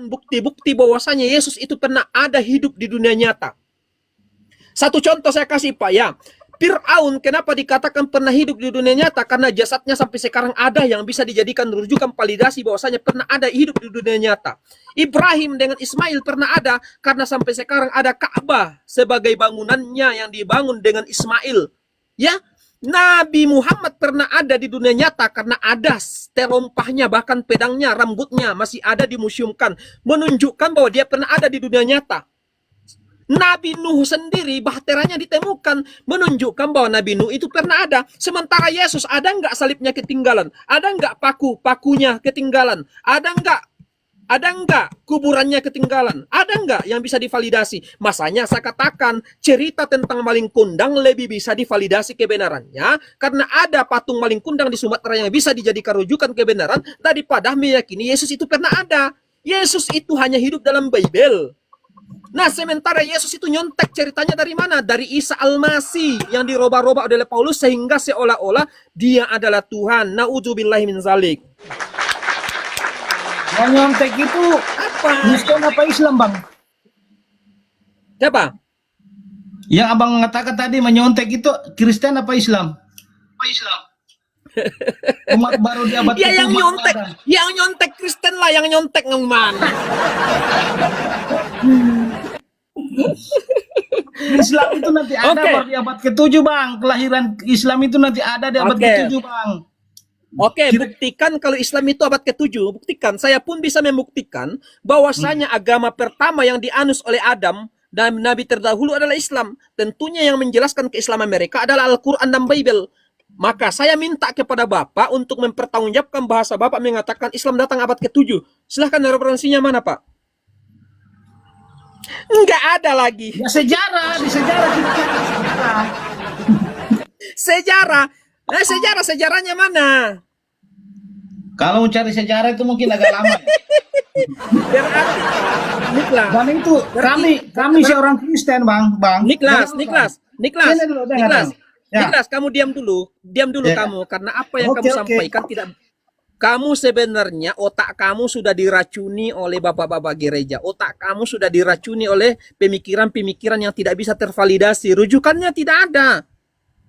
bukti-bukti bahwasanya Yesus itu pernah ada hidup di dunia nyata. Satu contoh saya kasih Pak ya. Fir'aun kenapa dikatakan pernah hidup di dunia nyata? Karena jasadnya sampai sekarang ada yang bisa dijadikan rujukan validasi bahwasanya pernah ada hidup di dunia nyata. Ibrahim dengan Ismail pernah ada karena sampai sekarang ada Ka'bah sebagai bangunannya yang dibangun dengan Ismail. Ya, Nabi Muhammad pernah ada di dunia nyata karena ada terompahnya, bahkan pedangnya, rambutnya masih ada dimuseumkan, menunjukkan bahwa dia pernah ada di dunia nyata. Nabi Nuh sendiri bahteranya ditemukan, menunjukkan bahwa Nabi Nuh itu pernah ada. Sementara Yesus, ada nggak salibnya ketinggalan? Ada nggak pakunya ketinggalan? Ada nggak kuburannya ketinggalan? Ada nggak yang bisa divalidasi? Masanya saya katakan cerita tentang maling kundang lebih bisa divalidasi kebenarannya karena ada patung maling kundang di Sumatera yang bisa dijadikan rujukan kebenaran daripada meyakini Yesus itu pernah ada. Yesus itu hanya hidup dalam Bible. Nah, sementara Yesus itu nyontek ceritanya dari mana? Dari Isa Al-Masih yang dirubah-rubah oleh Paulus sehingga seolah-olah dia adalah Tuhan. Na'udzubillahi min zalik. Yang nyontek itu Apa? Kristen apa Islam, Bang? Siapa? Yang Abang mengatakan tadi menyontek itu Kristen apa Islam? Umat baru di abad Ya yang ke-7 nyontek, ada. yang nyontek Kristen lah, yang nyontek ngomong. Islam itu nanti ada Oke. baru di abad ke-7, Bang. Kelahiran Islam itu nanti ada di abad Oke. ke-7, Bang. Oke, buktikan kalau Islam itu abad ke-7. Buktikan, saya pun bisa membuktikan bahwasanya agama pertama yang dianus oleh Adam dan Nabi terdahulu adalah Islam. Tentunya yang menjelaskan keislaman mereka adalah Al-Quran dan Bible. Maka saya minta kepada Bapak untuk mempertanggungjawabkan bahasa Bapak mengatakan Islam datang abad ke-7. Silahkan referensinya mana, Pak? Enggak ada lagi. Ya sejarah, di sejarah kita cari sejarah. Sejarahnya mana? Kalau mencari sejarah itu mungkin agak lama ya. Berarti Niklas. Dan itu kami seorang Kristen, Bang. Niklas, Sini dulu, dengar, Bang. Ya. Niklas, kamu diam dulu Ya. kamu, karena apa yang Oke, kamu oke. sampaikan tidak. Kamu sebenarnya otak kamu sudah diracuni oleh bapak-bapak gereja. Otak kamu sudah diracuni oleh pemikiran-pemikiran yang tidak bisa tervalidasi. Rujukannya tidak ada.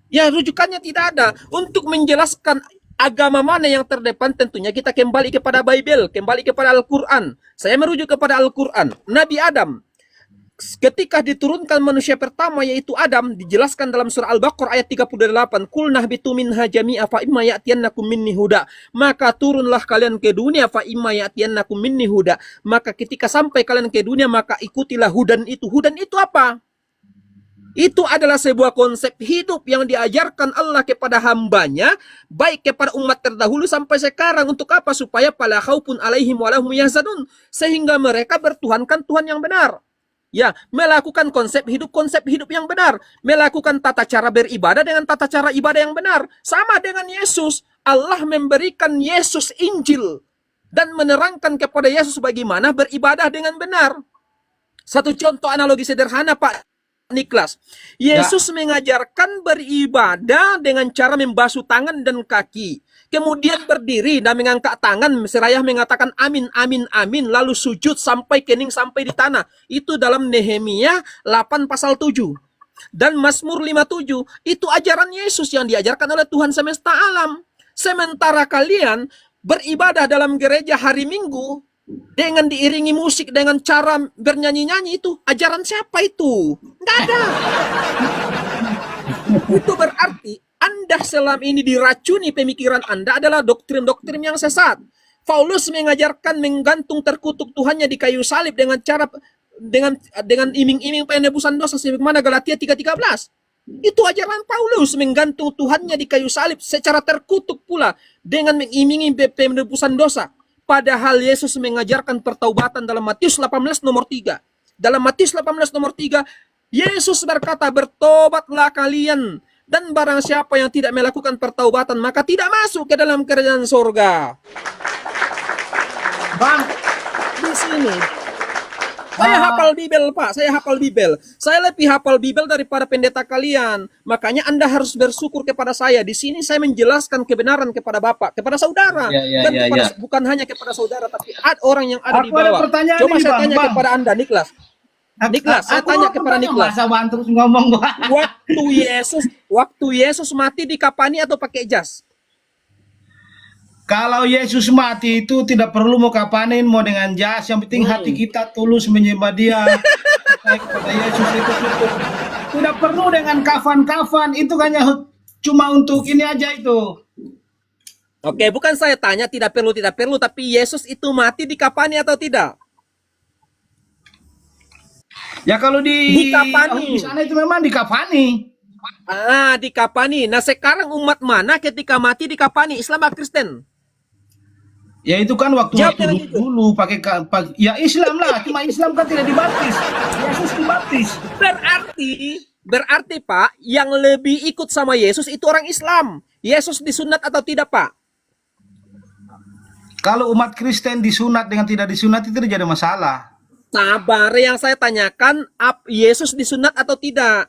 Ya, rujukannya tidak ada. Untuk menjelaskan agama mana yang terdepan, tentunya kita kembali kepada Bible, kembali kepada Al-Quran. Saya merujuk kepada Al-Quran. Nabi Adam, ketika diturunkan manusia pertama yaitu Adam, dijelaskan dalam surah Al-Baqarah ayat 38, "Qulna bitu minha jami'a fa imma ya'tiyannakum minni huda." Maka turunlah kalian ke dunia, fa imma ya'tiyannakum minni huda. Maka ketika sampai kalian ke dunia, maka ikutilah hudan itu. Hudan itu apa? Itu adalah sebuah konsep hidup yang diajarkan Allah kepada hambanya, baik kepada umat terdahulu sampai sekarang. Untuk apa? Supaya fala khaufun alaihim wa lahum yahzanun, sehingga mereka bertuhankan Tuhan yang benar. Ya, melakukan konsep hidup yang benar, melakukan tata cara beribadah dengan tata cara ibadah yang benar. Sama dengan Yesus, Allah memberikan Yesus Injil dan menerangkan kepada Yesus bagaimana beribadah dengan benar. Satu contoh analogi sederhana, Pak Niklas. Yesus mengajarkan beribadah dengan cara membasuh tangan dan kaki. Kemudian berdiri dan mengangkat tangan seraya mengatakan amin, amin, amin. Lalu sujud sampai kening sampai di tanah. Itu dalam Nehemia 8 pasal 7. Dan Mazmur 57. Itu ajaran Yesus yang diajarkan oleh Tuhan semesta alam. Sementara kalian beribadah dalam gereja hari Minggu dengan diiringi musik dengan cara bernyanyi-nyanyi, itu ajaran siapa itu? Nggak ada. Itu berarti Anda selama ini diracuni, pemikiran Anda adalah doktrin-doktrin yang sesat. Paulus mengajarkan menggantung terkutuk Tuhannya di kayu salib dengan cara dengan iming-iming penebusan dosa sebagaimana Galatia 3:13. Itu ajaran Paulus, menggantung Tuhannya di kayu salib secara terkutuk pula dengan mengimingi penebusan dosa. Padahal Yesus mengajarkan pertaubatan dalam Matius 18 nomor 3. Dalam Matius 18 nomor 3, Yesus berkata, "Bertobatlah kalian, dan barang siapa yang tidak melakukan pertaubatan, maka tidak masuk ke dalam kerajaan surga." Bang, Di sini Saya Ah, hafal Bibel, Pak. Saya hafal Bibel. Saya lebih hafal Bibel daripada pendeta kalian. Makanya Anda harus bersyukur kepada saya. Di sini saya menjelaskan kebenaran kepada Bapak, kepada saudara, ya, ya, dan ya, kepada ya. bukan hanya kepada saudara, tapi orang yang ada di Aku ada bawah. pertanyaan Coba ini saya bang, tanya bang. kepada Anda, Niklas. Niklas, saya Aku tanya mau kepada bertanya Niklas. masa bang terus ngomong gua. Waktu Yesus mati dikapani atau pakai jas? Kalau Yesus mati itu tidak perlu mau kapanin, mau dengan jas, yang penting hati Hmm. kita tulus menyembah Dia, percaya kepada Yesus itu cukup. Tidak perlu dengan kafan-kafan, itu hanya cuma untuk ini aja itu. Oke, bukan saya tanya tidak perlu tapi Yesus itu mati dikapani atau tidak? Ya kalau di Dikapani. sana itu memang dikafani. Dikapani. Nah, sekarang umat mana ketika mati dikapani? Islam atau Kristen? Ya itu kan Jawab waktu-waktu dengan jujur. dulu pakai ya Islam lah, cuma Islam kan tidak dibaptis. Yesus dibaptis. Berarti Pak, yang lebih ikut sama Yesus itu orang Islam. Yesus disunat atau tidak, Pak? Kalau umat Kristen disunat dengan tidak disunat itu tidak ada masalah. Sabar, yang saya tanyakan, Yesus disunat atau tidak?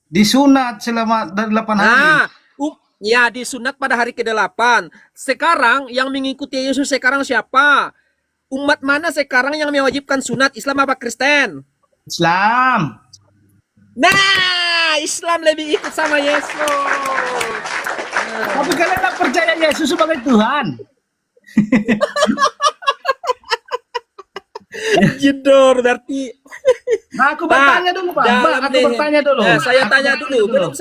Disunat selama 8 hari. Ya disunat pada hari ke-8. Sekarang yang mengikuti Yesus sekarang siapa? Umat mana sekarang yang mewajibkan sunat? Islam apa Kristen? Islam. Nah, Islam lebih ikut sama Yesus. Tapi kalian tak percaya Yesus sebagai Tuhan. Jedor berarti. Nah, aku bertanya dulu, Pak. Bang, aku bertanya dulu. Nah, saya Aku tanya bertanya dulu, belum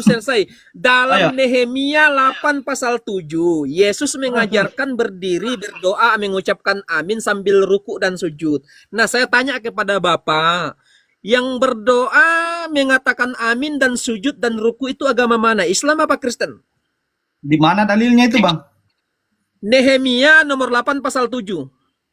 selesai. Dalam Ayo. Nehemia 8 pasal 7, Yesus mengajarkan berdiri, berdoa, mengucapkan amin sambil ruku dan sujud. Nah, saya tanya kepada Bapak, yang berdoa, mengatakan amin dan sujud dan ruku itu agama mana? Islam apa Kristen? Di mana dalilnya itu, Bang? Nehemia nomor 8 pasal 7.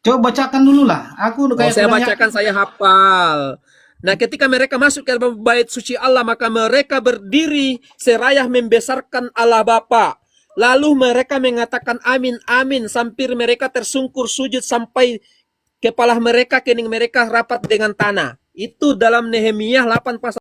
Coba bacakan dulu lah. Aku kayak Saya kurang bacakan, yakin. saya hafal. Nah, ketika mereka masuk ke dalam bait suci Allah, maka mereka berdiri seraya membesarkan Allah Bapa. Lalu mereka mengatakan amin, amin, sambil mereka tersungkur sujud sampai kepala mereka, kening mereka rapat dengan tanah. Itu dalam Nehemia 8 pasal